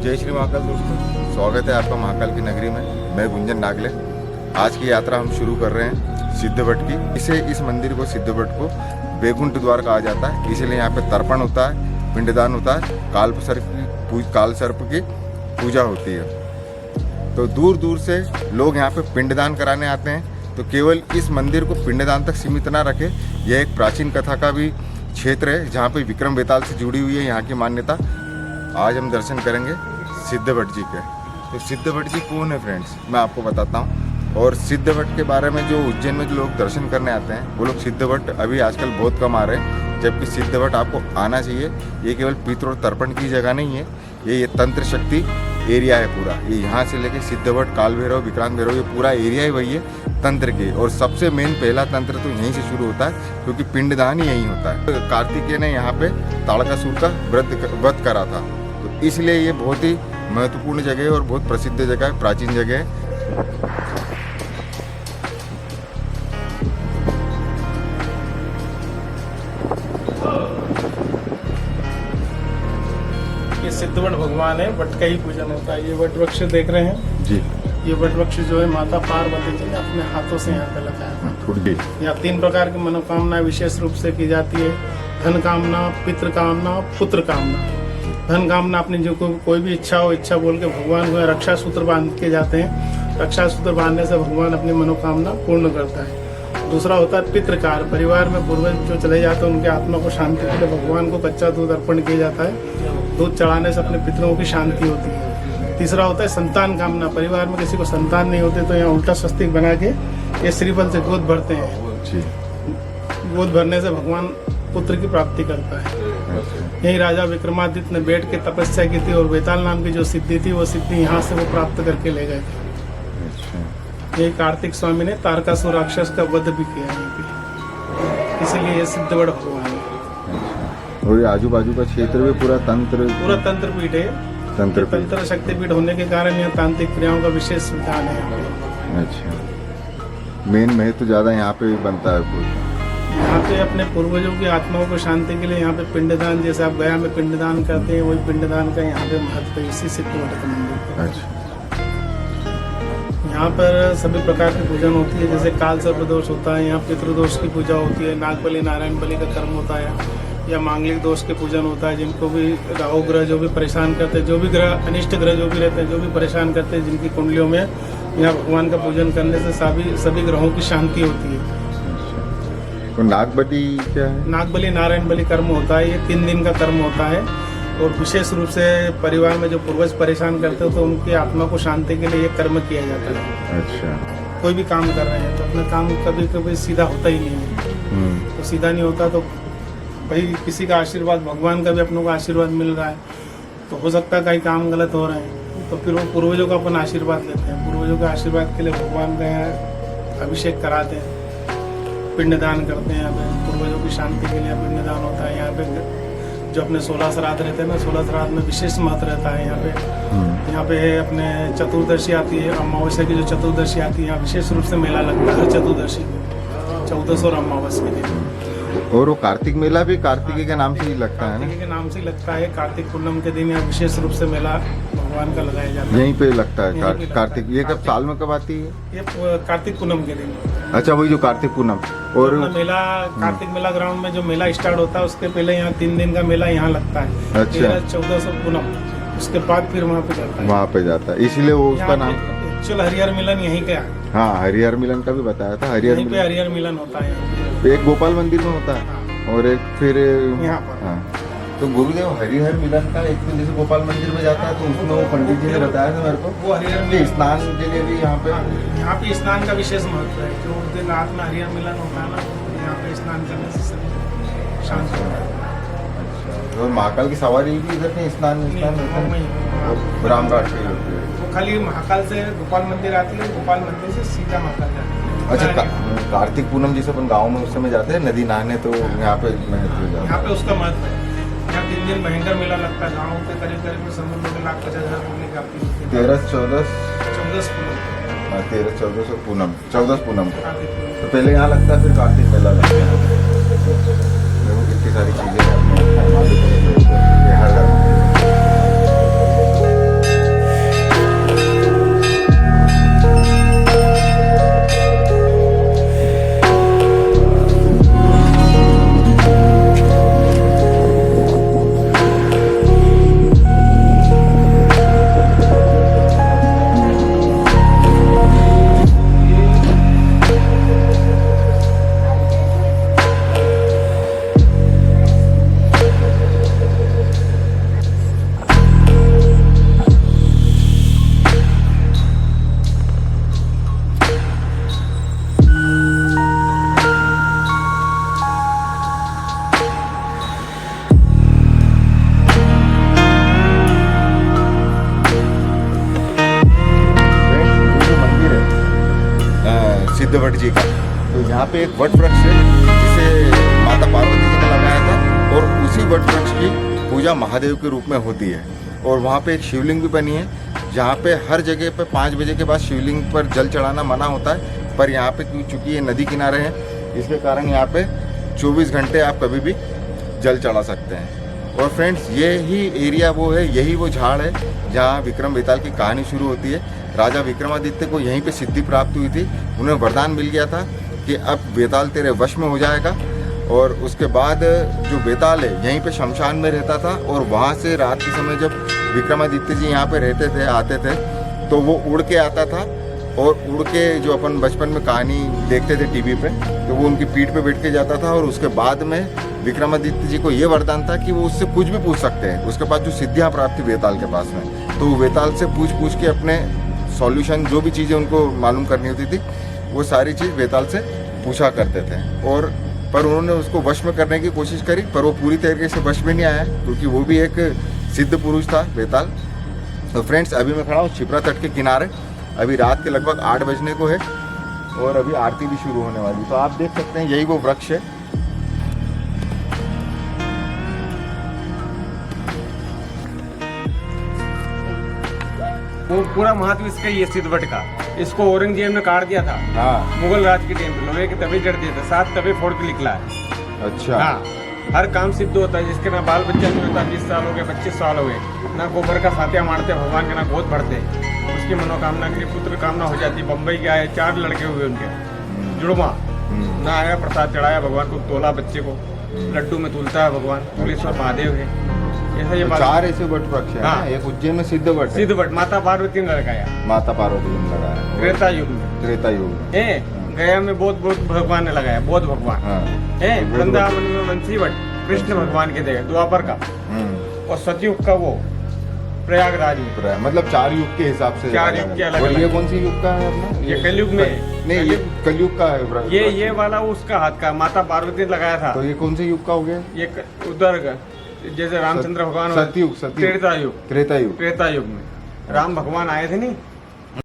जय श्री महाकाल दोस्तों, स्वागत है आपका महाकाल की नगरी में। मैं गुंजन नागले। आज की यात्रा हम शुरू कर रहे हैं सिद्धवट की। इस मंदिर को सिद्धवट को बैकुंठ द्वार कहा जाता है, इसीलिए यहाँ पे तर्पण होता है, पिंडदान होता है, काल सर्प की पूजा होती है। तो दूर दूर से लोग यहाँ पे पिंडदान कराने आते हैं। तो केवल इस मंदिर को पिंडदान तक सीमित ना रखे, यह एक प्राचीन कथा का भी क्षेत्र है जहाँ पे विक्रम बेताल से जुड़ी हुई है यहाँ की मान्यता। आज हम दर्शन करेंगे सिद्धवट जी के। तो सिद्धवट जी कौन है फ्रेंड्स, मैं आपको बताता हूँ। और सिद्धवट के बारे में जो उज्जैन में जो लोग दर्शन करने आते हैं वो लोग सिद्धवट अभी आजकल बहुत कम आ रहे हैं, जबकि सिद्धवट आपको आना चाहिए। ये केवल पितृ और तर्पण की जगह नहीं है, ये तंत्र शक्ति एरिया है पूरा। ये यहाँ से लेके सिद्धवट, काल भैरव, विक्रांत भैरव, ये पूरा एरिया ही वही है तंत्र के। और सबसे मेन पहला तंत्र तो यहीं से शुरू होता है, क्योंकि पिंडदान ही यहीं होता है। कार्तिकेय ने यहाँ पे ताड़कासुर का वध करा था, तो इसलिए ये बहुत ही महत्वपूर्ण जगह है और बहुत प्रसिद्ध जगह है, प्राचीन जगह है। ये सिद्धवट भगवान है, वट का ही पूजन होता है। ये वट वृक्ष देख रहे हैं जी, ये वट वृक्ष जो है माता पार्वती जी ने अपने हाथों से यहाँ पे लगाया था। यहाँ 3 प्रकार की मनोकामनाएं विशेष रूप से की जाती है: धन कामना, पितृ कामना, पुत्र कामना। धन कामना अपनी जो कोई भी इच्छा हो, इच्छा बोल के भगवान को रक्षा सूत्र बांध के जाते हैं। रक्षा सूत्र बांधने से भगवान अपनी मनोकामना पूर्ण करता है। दूसरा होता है पितृकार, परिवार में पूर्वज जो चले जाते हैं उनके आत्मा को शांति के लिए भगवान को कच्चा दूध अर्पण किया जाता है। दूध चढ़ाने से अपने पितरों की शांति होती है। तीसरा होता है संतान कामना, परिवार में किसी को संतान नहीं होते तो यहाँ उल्टा स्वस्तिक बना के ये श्रीफल से गोद भरते हैं। गोद भरने से भगवान पुत्र की प्राप्ति करता है। यही राजा विक्रमादित्य ने बैठ के तपस्या की थी और बेताल नाम की जो सिद्धि थी वो सिद्धि यहाँ से वो प्राप्त करके ले गए थे। यही कार्तिक स्वामी ने तारकासुर राक्षस का वध भी किया यहाँ पे, इसीलिए ये सिद्धवट भगवान है। और ये आजू बाजू का क्षेत्र भी पूरा तंत्र पीठ है। तंत्र शक्तिपीठ होने के कारण यहाँ तांत्रिक क्रियाओं का विशेष विधान है। अच्छा, मेन महत्व ज्यादा यहाँ पे बनता है। यहाँ पे अपने पूर्वजों की आत्माओं को शांति के लिए यहाँ पे पिंडदान, जैसे आप गया में पिंडदान करते हैं, वही पिंडदान का यहाँ पे महत्व है। इसी सिद्धवट का मंदिर। अच्छा, यहाँ पर सभी प्रकार की पूजन होती है, जैसे काल सर्प दोष होता है, यहाँ पितृदोष की पूजा होती है, नागबली नारायण बलि का कर्म होता है, या मांगलिक दोष के पूजन होता है। जिनको भी राहु ग्रह जो भी परेशान करते हैं, जो भी ग्रह अनिष्ट ग्रह जो भी रहते हैं, जो भी परेशान करते हैं, जिनकी कुंडलियों में यहाँ भगवान का पूजन करने से सभी ग्रहों की शांति होती है। तो नागबली क्या है? नागबली नारायण बलि कर्म होता है, ये 3 दिन का कर्म होता है। और विशेष रूप से परिवार में जो पूर्वज परेशान करते हो तो उनकी आत्मा को शांति के लिए ये कर्म किया जाता है। अच्छा, कोई भी काम कर रहे हैं तो अपना काम कभी कभी सीधा होता ही नहीं है। तो सीधा नहीं होता तो भाई किसी का आशीर्वाद, भगवान का भी अपनों को आशीर्वाद मिल रहा है, तो हो सकता है कई काम गलत हो रहे हैं, तो फिर वो पूर्वजों का अपन आशीर्वाद लेते हैं। पूर्वजों के आशीर्वाद के लिए भगवान का यहाँ अभिषेक कराते हैं, पिंडदान करते हैं। यहाँ पे पूर्वजों की शांति के लिए पिंडदान होता है। यहाँ पे जो अपने 16 श्राद्ध रहते हैं ना, 16 श्राद्ध में विशेष महत्व रहता है। यहाँ पे अपने चतुर्दशी आती है, अमावस्या की जो चतुर्दशी आती है, यहाँ विशेष रूप से मेला लगता है चतुर्दशी, 14 और अमावस्या के दिन। और वो कार्तिक मेला भी कार्तिकेय के नाम से ही लगता है ना? कार्तिकेय के नाम से ही लगता है। कार्तिक पूर्णिमा के दिन यहाँ विशेष रूप से मेला भगवान का लगाया जाता है। यहीं पे लगता है कार्तिक। ये कब साल में कब आती है? ये कार्तिक पूनम के दिन। अच्छा, वही जो कार्तिक पूनम। और मेला कार्तिक मेला ग्राउंड में जो मेला स्टार्ट होता है उसके पहले यहाँ 3 दिन का मेला यहाँ लगता है। अच्छा, 14 पूनम, उसके बाद फिर वहाँ पे जाता है। वहाँ पे जाता है, इसीलिए वो उसका नाम। एक्चुअल हरिहर मिलन यहीं का है। हाँ, हरिहर मिलन का भी बताया था। हरिहर मिलन होता है। एक गोपाल मंदिर में होता है और एक फिर यहाँ पर। हाँ, तो गुरुदेव हरिहर मिलन का एक दिन जैसे गोपाल मंदिर में जाता है तो उसमें वो पंडित जी ने बताया था मेरे को, वो हरिहर कि स्नान के लिए भी यहाँ पे स्नान का विशेष महत्व है। जो उस दिन रात में हरिहर मिलन होता है ना, तो यहाँ पे स्नान करने से सभी शांत होता है। अच्छा, और महाकाल की सवारी भी इधर नहीं, स्नान रामघाट पे होती है। वो खाली महाकाल से गोपाल मंदिर आती है, गोपाल मंदिर से सीधा महाकाल जाती है। अच्छा, कार्तिक पूनम जैसे अपन गाँव में उस समय जाते हैं नदी नहाने, तो यहाँ पे यहाँ पे उसका महत्व है। यहाँ 3 दिन भयंकर मेला लगता है। गाँव के करीब समझ लो 1,50,000 पब्लिक आती है। 13-14 पूनम 14 पूनम को तो पहले यहाँ लगता है, फिर कार्तिक मेला लगता है। देखो कितनी सारी चीजें हैं अपने। सिद्धवट जी का। तो यहाँ पे एक वट वृक्ष है जिसे माता पार्वती जी ने लगाया था और उसी वट वृक्ष की पूजा महादेव के रूप में होती है। और वहाँ पे एक शिवलिंग भी बनी है जहाँ पे हर जगह पे 5 बजे के बाद शिवलिंग पर जल चढ़ाना मना होता है, पर यहाँ पे चूँकि ये नदी किनारे है इसके कारण यहाँ पे 24 घंटे आप कभी भी जल चढ़ा सकते हैं। और फ्रेंड्स यही एरिया वो है, यही वो झाड़ है जहाँ विक्रम बेताल की कहानी शुरू होती है। राजा विक्रमादित्य को यहीं पे सिद्धि प्राप्त हुई थी, उन्हें वरदान मिल गया था कि अब बेताल तेरे वश में हो जाएगा। और उसके बाद जो बेताल है यहीं पे शमशान में रहता था और वहाँ से रात के समय जब विक्रमादित्य जी यहाँ पे रहते थे आते थे तो वो उड़ के आता था और उड़ के जो अपन बचपन में कहानी देखते थे टीवी पे तो वो उनकी पीठ पे बैठ के जाता था। और उसके बाद में विक्रमादित्य जी को ये वरदान था कि वो उससे कुछ भी पूछ सकते हैं, उसके पास जो सिद्धियाँ प्राप्त थी बेताल के पास में, तो वो बेताल से पूछ के अपने सॉल्यूशन जो भी चीज़ें उनको मालूम करनी होती थी वो सारी चीज़ बेताल से पूछा करते थे। और पर उन्होंने उसको वश में करने की कोशिश करी पर वो पूरी तरीके से वश में नहीं आया क्योंकि वो भी एक सिद्ध पुरुष था बेताल। तो फ्रेंड्स अभी मैं खड़ा हूँ शिप्रा तट के किनारे, अभी रात के लगभग 8 बजने को है और अभी आरती भी शुरू होने वाली। तो आप देख सकते हैं यही वो वृक्ष है। वो पूरा महत्व इसका ही है सिद्धवट का। इसको औरंगजेब ने काट दिया था हाँ मुगल राज के टाइम पे, लोहे के तवे जड़ दिए थे, 7 तवे फोड़ के निकला है। अच्छा हाँ, हर काम सिद्ध होता है जिसके ना बाल बच्चा नहीं होता, 20 साल हो गए 25 साल हो गए, ना गोबर का साथिया मारते भगवान के ना गोद भरते, उसकी मनोकामना के लिए पुत्र कामना हो जाती। बम्बई के आए 4 लड़के हुए उनके जुड़वा, ना आया प्रसाद चढ़ाया भगवान को, तोला बच्चे को, लड्डू में तुलता है भगवान, तुलेश्वर महादेव है। ऐसा ये बात 4 ऐसे वट वृक्ष है। हाँ। एक उज्जैन में सिद्धवट है, सिद्धवट माता पार्वती ने लगाया माता पार्वती ने लगाया त्रेता युग में। त्रेता युग में। गया में बौद्ध भगवान ने लगाया, बौद्ध भगवान हाँ। वृंदावन में वंशीवट कृष्ण भगवान के देगा द्वापर का, और सतयुग का वो प्रयागराज में। मतलब 4 युग के हिसाब से 4 युग के अलग और ये अलग। कौन सी युग का है अपना? ये कलयुग में नहीं ये कलयुग का है वृक्ष। ये वाला उसका हाथ का माता पार्वती ने लगाया था। तो ये कौन से युग का हो गया? ये उधर का, जैसे रामचंद्र भगवान सतयुग त्रेता युग, त्रेता युग। त्रेता युग में राम भगवान आए थे नहीं